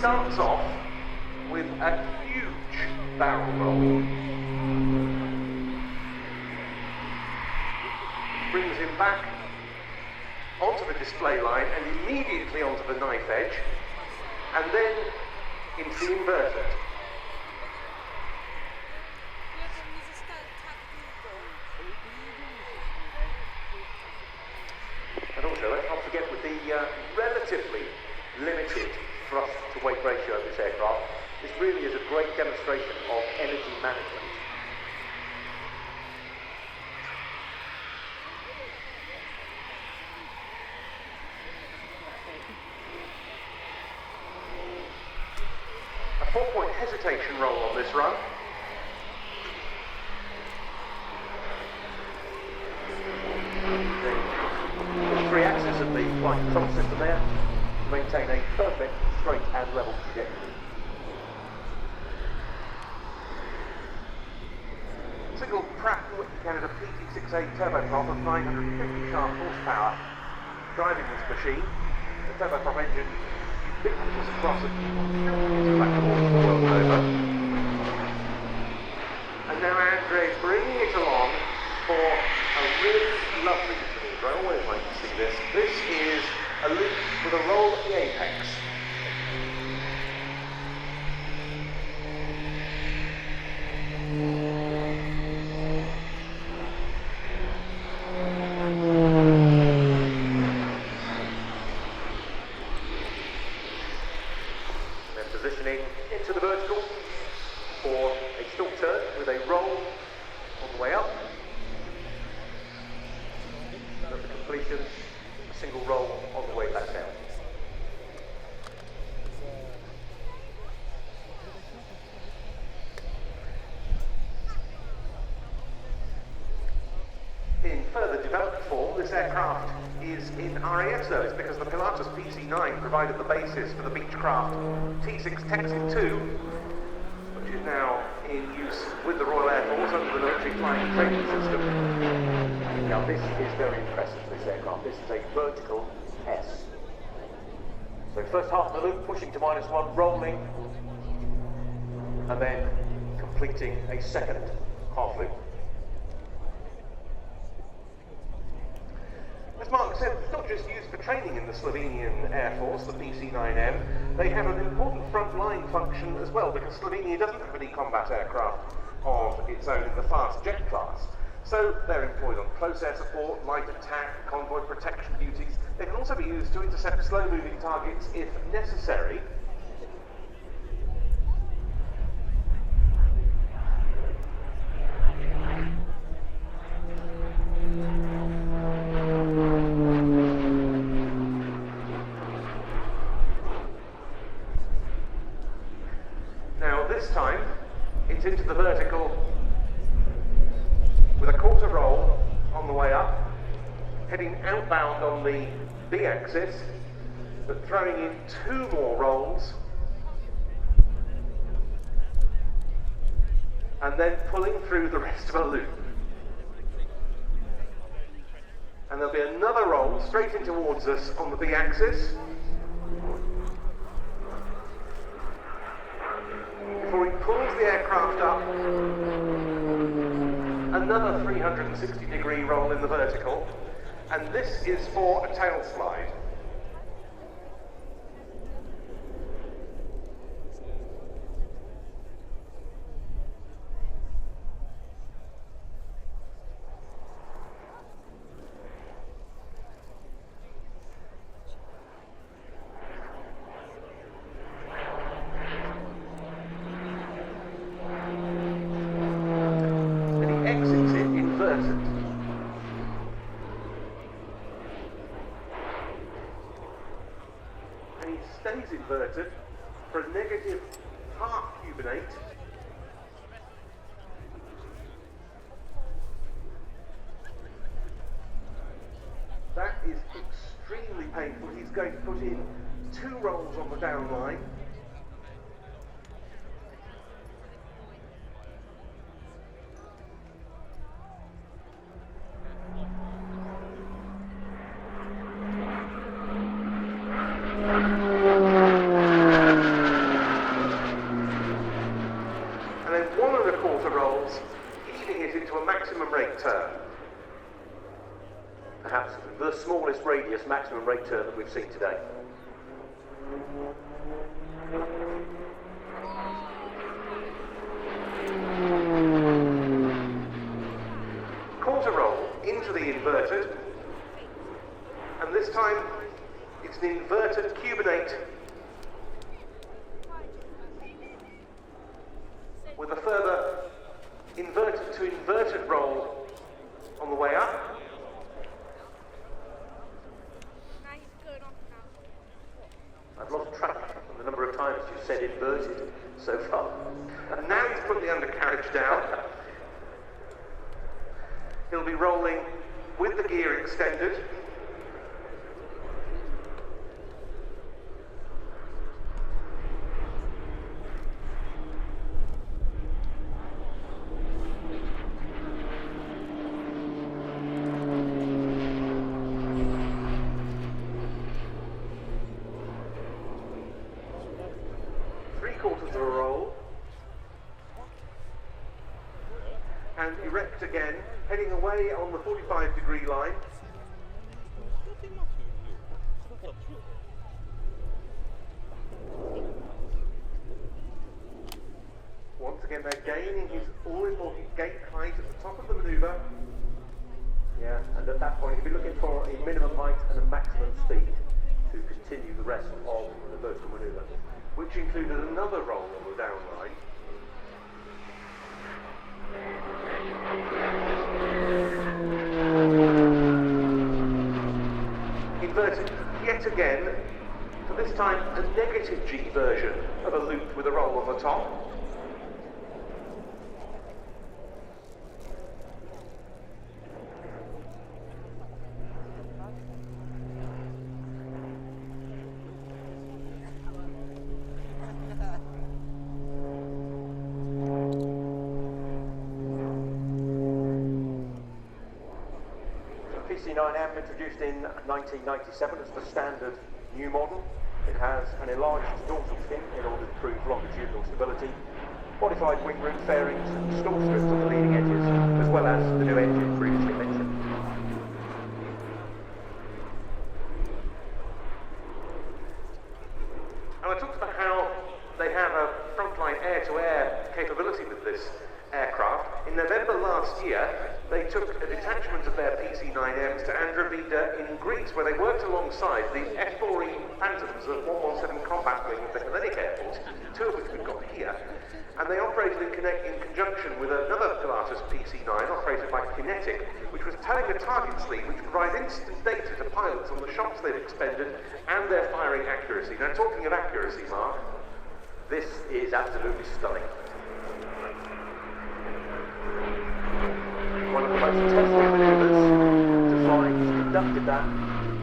starts off with a huge barrel roll. Brings him back onto the display line and immediately onto the knife edge, and then into the inverted. And also, let's not forget, with the relatively limited thrust to weight ratio of this aircraft, this really is a great demonstration of energy management. A 4-point hesitation roll on this run. The 3 axes of the flight control system there to maintain a perfect, straight and level trajectory. Single Pratt & Whitney Canada PT-6A turboprop of 950 shaft horsepower driving this machine. The turboprop engine ubiquitous across its platforms the world over. And now Andre's bringing it along for a really lovely maneuver. I always like to see this. This is a loop with a roll at the apex. Positioning into the vertical for a still turn with a roll on the way up. And for completion, a single roll on the way back down. In further developed form, this aircraft is in RIAT service because the Pilatus PC-9 provided the basis for the Beechcraft T6 Texan 2, which is now in use with the Royal Air Force under the military flying training system. Now this is very impressive, this aircraft. This is a vertical S. So first half of the loop, pushing to -1, rolling, and then completing a second half loop. As Mark said, it's not just used for training in the Slovenian Air Force, the PC-9M. They have an important front-line function as well, because Slovenia doesn't have any combat aircraft of its own in the fast jet class. So they're employed on close air support, light attack, convoy protection duties. They can also be used to intercept slow-moving targets if necessary. This time, it's into the vertical with a quarter roll on the way up, heading outbound on the B axis, but throwing in 2 more rolls, and then pulling through the rest of a loop. And there'll be another roll straight in towards us on the B axis, before he pulls the aircraft up, another 360-degree roll in the vertical, and this is for a tail slide. Exits it inverted. And he stays inverted for a negative half cubanate. That is extremely painful. He's going to put in 2 rolls on the down line. maximum rate turn. Perhaps the smallest radius maximum rate turn that we've seen today. Quarter roll into the inverted, and this time it's an inverted cubinate with a further inverted to inverted roll on the way up. I've lost track of the number of times you've said inverted so far. And now he's put the undercarriage down. He'll be rolling with the gear extended. Three-quarters of a roll. And erect again, heading away on the 45-degree line. Once again, they're gaining his all-important gate height at the top of the manoeuvre. Yeah, and at that point he'll be looking for a minimum height and a maximum speed to continue the rest of the vertical manoeuvre, which included another roll on the down line. Inverted yet again, for this time a negative G version of a loop with a roll on the top. PC-9M, introduced in 1997 as the standard new model. It has an enlarged dorsal fin in order to improve longitudinal stability, modified wing root fairings, stall strips on the leading edges, as well as the new engine previously mentioned. And I talked about how they have a frontline air-to-air capability with this aircraft. In November last year, they took a detachment of their PC-9Ms to Andravida in Greece, where they worked alongside the F-4E Phantoms of 117 Combat Wing of the Hellenic Air Force, two of which we've got here. And they operated in conjunction with another Pilatus PC-9 operated by Kinetic, which was towing a target sleeve which provides instant data to pilots on the shots they've expended and their firing accuracy. Now, talking of accuracy, Mark, this is absolutely stunning. One of the most testing manoeuvres to fly. He's conducted that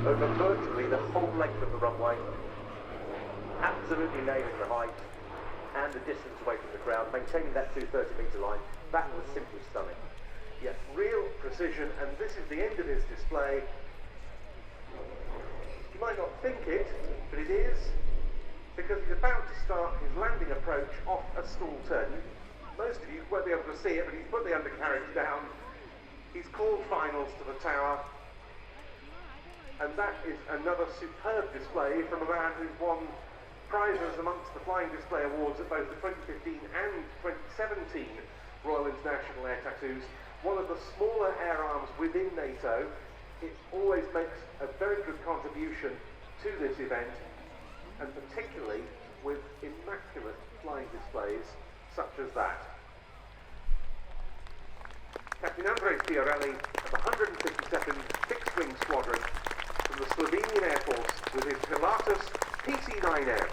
over virtually the whole length of the runway, absolutely nailing the height and the distance away from the ground, maintaining that 230-metre line. That was simply stunning. Yes, real precision, and this is the end of his display. You might not think it, but it is, because he's about to start his landing approach off a stall turn. Most of you won't be able to see it, but he's put the undercarriage down. He's called finals to the tower, and that is another superb display from a man who's won prizes amongst the Flying Display Awards at both the 2015 and 2017 Royal International Air Tattoos. One of the smaller air arms within NATO. It always makes a very good contribution to this event, and particularly with immaculate flying displays such as that. Captain Andres Fiorelli of the 152nd Fixed Wing Squadron from the Slovenian Air Force with his Pilatus PC-9M.